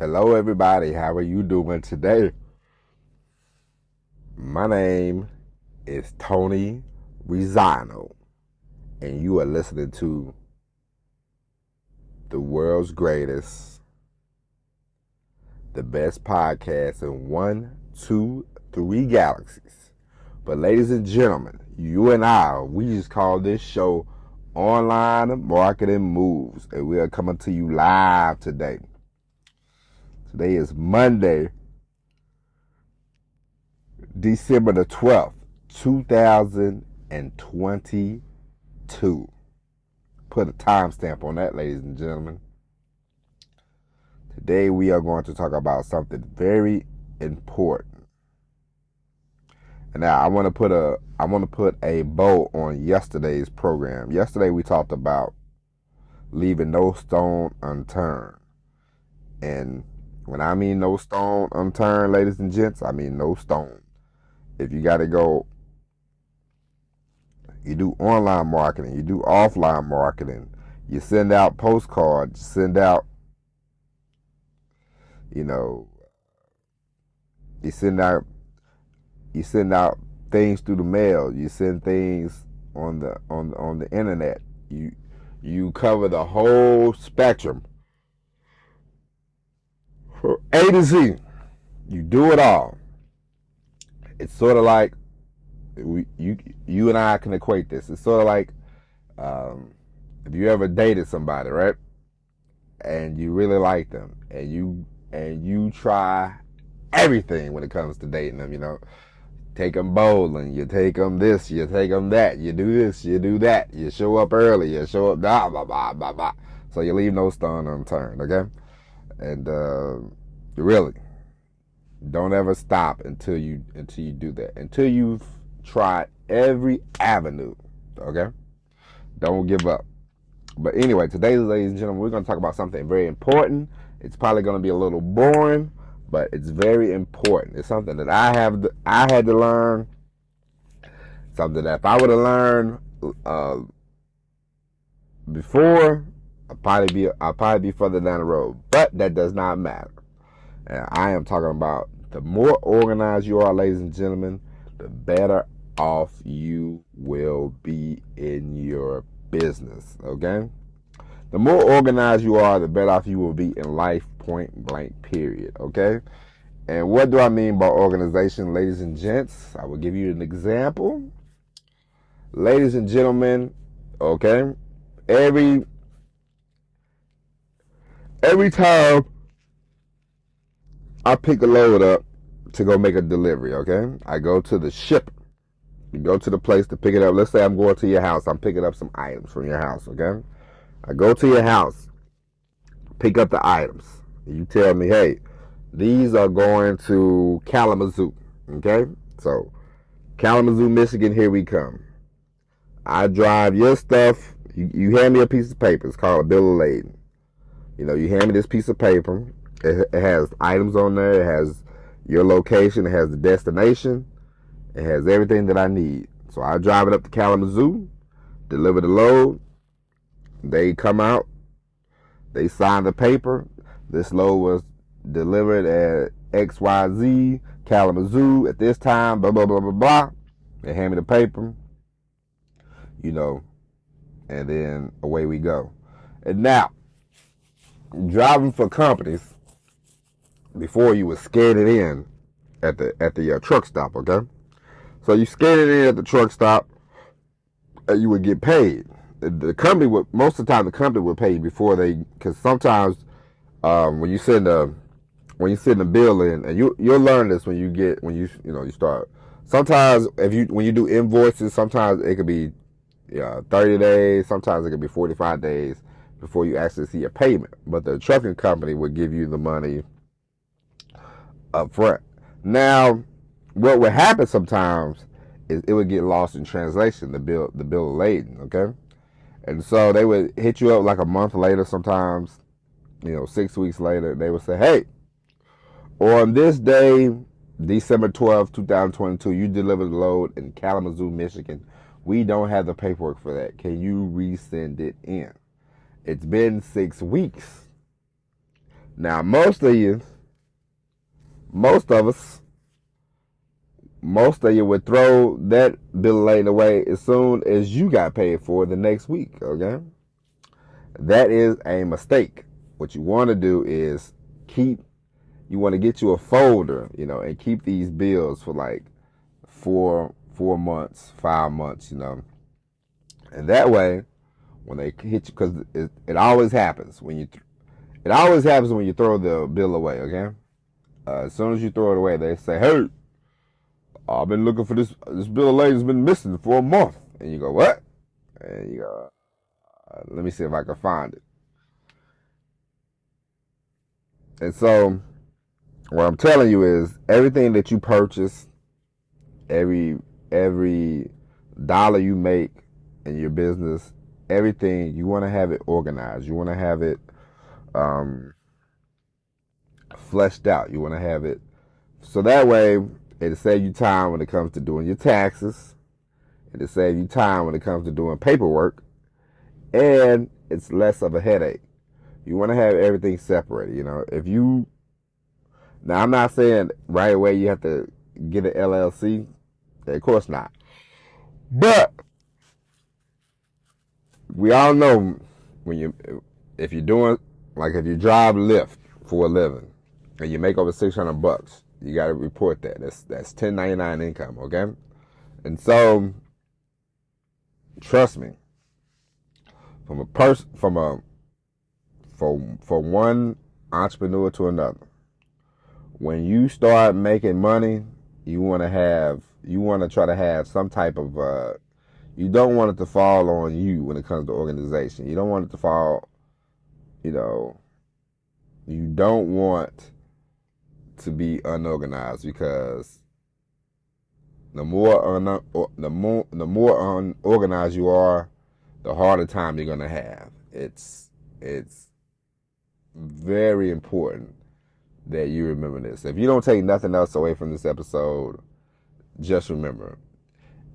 Hello, everybody. How are you doing today? My name is Tony Rizzano, and you are listening to the world's greatest, the best podcast in one, two, three galaxies. But, ladies and gentlemen, you and we just call this show Online Marketing Moves, and we are coming to you live today. Today is Monday, December the 12th, 2022. Put a timestamp on that, ladies and gentlemen. Today we are going to talk about something very important. And now I want to put a bow on yesterday's program. Yesterday we talked about leaving no stone unturned. And when I mean no stone unturned, ladies and gents, I mean no stone. If you got to go, you do online marketing, you do offline marketing, you send out postcards, you send out, you send out things through the mail, you send things on the internet, you cover the whole spectrum, from A to Z. You do it all. It's sort of like you and I can equate this. It's sort of like if you ever dated somebody, right? And you really like them, and you try everything when it comes to dating them. Take them bowling, you take them this, you take them that, you do this, you do that, you show up early, you show up blah blah blah blah blah. So you leave no stone unturned, okay? And really, don't ever stop until you do that. Until you've tried every avenue, okay? Don't give up. But anyway, today, ladies and gentlemen, we're going to talk about something very important. It's probably going to be a little boring, but it's very important. It's something that I had to learn. Something that if I would have learned before, I'd probably be further down the road. But that does not matter. And I am talking about the more organized you are, ladies and gentlemen, the better off you will be in your business, okay? The more organized you are, the better off you will be in life, point blank, period, okay? And what do I mean by organization, ladies and gents? I will give you an example. Ladies and gentlemen, okay, every time I pick a load up to go make a delivery, okay? I go to the shipper. You go to the place to pick it up. Let's say I'm going to your house. I'm picking up some items from your house, okay? I go to your house, pick up the items. You tell me, hey, these are going to Kalamazoo, okay? So, Kalamazoo, Michigan, here we come. I drive your stuff. You hand me a piece of paper. It's called a bill of lading. You hand me this piece of paper. It has items on there. It has your location. It has the destination. It has everything that I need. So I drive it up to Kalamazoo, deliver the load. They come out. They sign the paper. This load was delivered at XYZ, Kalamazoo, at this time, blah, blah, blah, blah, blah. They hand me the paper, and then away we go. And now, driving for companies, before you would scan it in at the truck stop, okay? So you scan it in at the truck stop, and you would get paid. The company would, most of the time, the company would pay you before because sometimes when you send a bill in, and you'll learn this when you start. Sometimes when you do invoices, sometimes it could be 30 days, sometimes it could be 45 days before you actually see a payment. But the trucking company would give you the money up front. Now, what would happen sometimes is it would get lost in translation, the bill of lading, okay? And so they would hit you up like a month later, sometimes, 6 weeks later. They would say, hey, on this day, December 12th, 2022, you delivered the load in Kalamazoo, Michigan. We don't have the paperwork for that. Can you resend it in? It's been 6 weeks. Now, most of us, most of you would throw that bill of lading away as soon as you got paid for the next week, okay? That is a mistake. What you want to do is you want to get you a folder, and keep these bills for like 4 months, 5 months, and that way, when they hit you, because it always happens when you throw the bill away, okay? As soon as you throw it away, they say, "Hey, I've been looking for this. This bill of lading's been missing for a month." And you go, "What?" And you go, "Let me see if I can find it." And so, what I'm telling you is, everything that you purchase, every dollar you make in your business, everything, you want to have it organized. You want to have it fleshed out. You want to have it so that way it'll save you time when it comes to doing your taxes. It'll save you time when it comes to doing paperwork, and it's less of a headache. You want to have everything separated. Now, I'm not saying right away you have to get an LLC. Of course not. But we all know if you drive Lyft for a living and you make over $600, you got to report that. That's 1099 income, okay? And so, trust me, from one entrepreneur to another, when you start making money, you want to try to have some type of, you don't want it to fall on you when it comes to organization. You don't want it to fall, you don't want to be unorganized, because the more unorganized you are, the harder time you're gonna have. It's very important that you remember this. If you don't take nothing else away from this episode, just remember,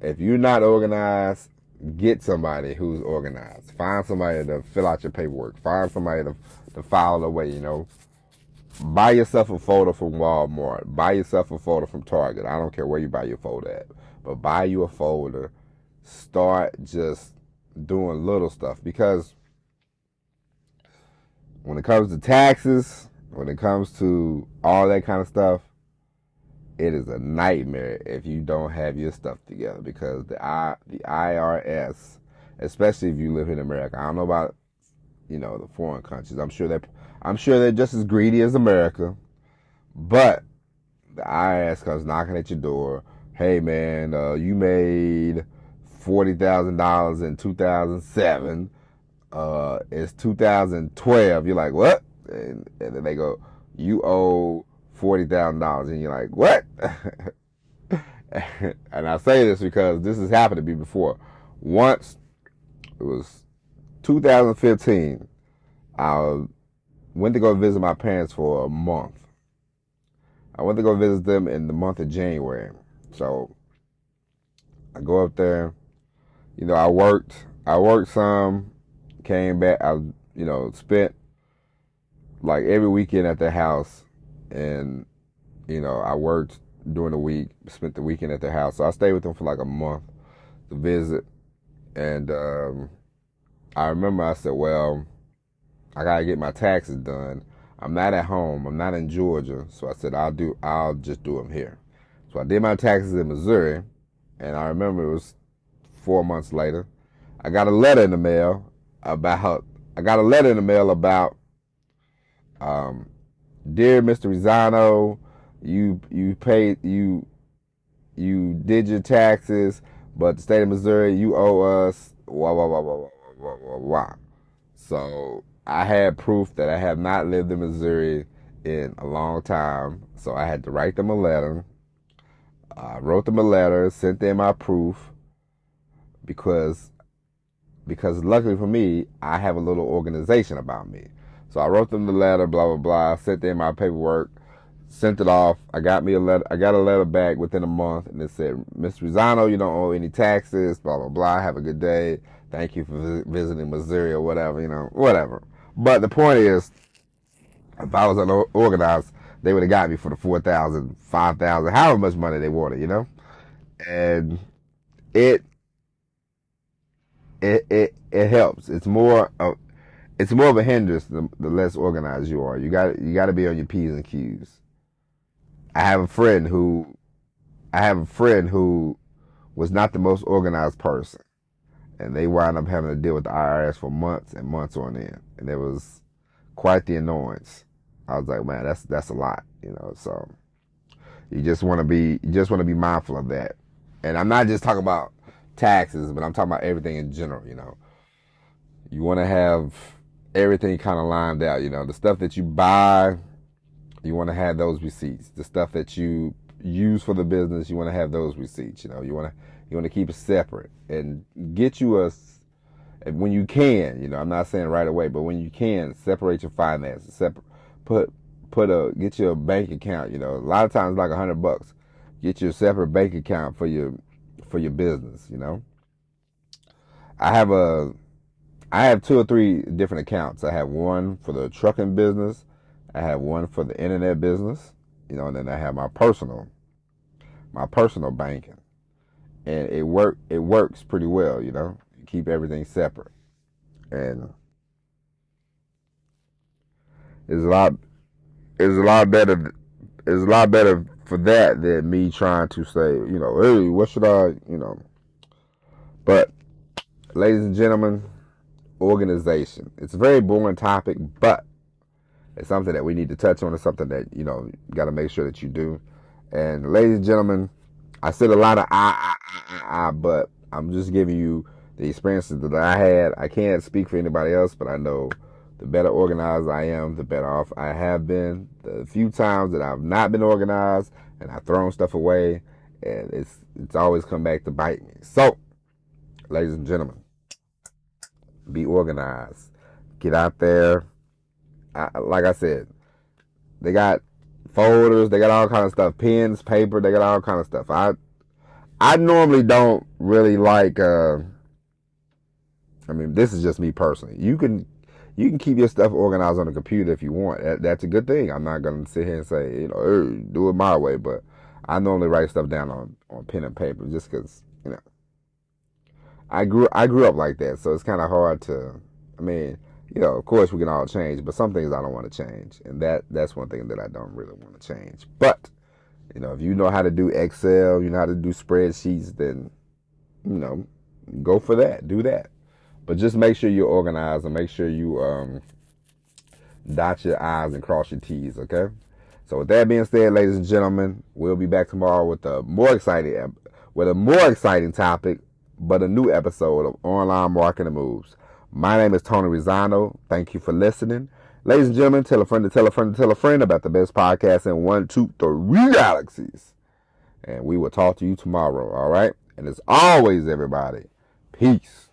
if you're not organized, get somebody who's organized. Find somebody to fill out your paperwork. Find somebody to file it away, Buy yourself a folder from Walmart. Buy yourself a folder from Target. I don't care where you buy your folder at. But buy you a folder. Start just doing little stuff. Because when it comes to taxes, when it comes to all that kind of stuff, it is a nightmare if you don't have your stuff together. Because the IRS, especially if you live in America, I don't know about the foreign countries. I'm sure they're just as greedy as America, but the IRS comes knocking at your door. Hey man, you made $40,000 in 2007. It's 2012. You're like, what? And then they go, you owe $40,000, and you're like, what? And I say this because this has happened to me before. Once, it was 2015. I went to go visit my parents for a month. I went to go visit them in the month of January. So I go up there. I worked some, came back. I spent like every weekend at their house, and I worked during the week, spent the weekend at their house. So I stayed with them for like a month to visit, and I remember I said, well, I gotta get my taxes done. I'm not at home. I'm not in Georgia. So I said, I'll just do them here. So I did my taxes in Missouri, and I remember it was 4 months later. I got a letter in the mail about, dear Mr. Rizzano, you did your taxes, but the state of Missouri, you owe us, wah, wah, wah, wah, wah, wah, wah. So I had proof that I have not lived in Missouri in a long time, so I had to write them a letter. I wrote them a letter, sent them my proof, because luckily for me, I have a little organization about me. So I wrote them the letter, blah, blah, blah, sent them my paperwork, sent it off. I got a letter back within a month, and it said, Mr. Rizzano, you don't owe any taxes, blah, blah, blah, have a good day. Thank you for visiting Missouri, or whatever, whatever. But the point is, If I was unorganized, they would have got me for the 4,000, 5,000, however much money they wanted, And it it helps. It's more of a hindrance the less organized you are. You got to be on your P's and Q's. I have a friend who was not the most organized person, and they wound up having to deal with the IRS for months and months on end, and it was quite the annoyance. I was like, man, that's a lot, So you just want to be mindful of that. And I'm not just talking about taxes, but I'm talking about everything in general. You want to have everything kind of lined out. The stuff that you buy, you want to have those receipts. The stuff that you use for the business, you want to have those receipts. You want to keep it separate and get you when you can. I'm not saying right away, but when you can, separate your finances. Get you a bank account. A lot of times like $100. Get you a separate bank account for your business. I have 2 or 3 different accounts. I have one for the trucking business. I have one for the internet business. And then I have my personal banking, and it works pretty well. You keep everything separate, and it's a lot better. It's a lot better for that than me trying to say, hey, what should I, But, ladies and gentlemen, organization. It's a very boring topic, but it's something that we need to touch on. It's something that, you got to make sure that you do. And ladies and gentlemen, I said a lot of but I'm just giving you the experiences that I had. I can't speak for anybody else, but I know the better organized I am, the better off I have been. The few times that I've not been organized and I've thrown stuff away, and it's always come back to bite me. So, ladies and gentlemen, be organized. Get out there. Like I said, they got folders, they got all kind of stuff, pens, paper, they got all kind of stuff. I normally don't really like. This is just me personally. You can keep your stuff organized on the computer if you want. That's a good thing. I'm not gonna sit here and say, hey, do it my way, but I normally write stuff down on pen and paper just because, I grew up like that, so it's kind of hard to. Of course we can all change, but some things I don't want to change, and that's one thing that I don't really want to change. But if you know how to do Excel, you know how to do spreadsheets, then go for that, do that. But just make sure you're organized and make sure you dot your I's and cross your T's, okay? So with that being said, ladies and gentlemen, we'll be back tomorrow with a more exciting topic, but a new episode of Online Marketing Moves. My name is Tony Rizzano. Thank you for listening. Ladies and gentlemen, tell a friend to tell a friend to tell a friend about the best podcast in 1, 2, 3 galaxies. And we will talk to you tomorrow, all right? And as always, everybody, peace.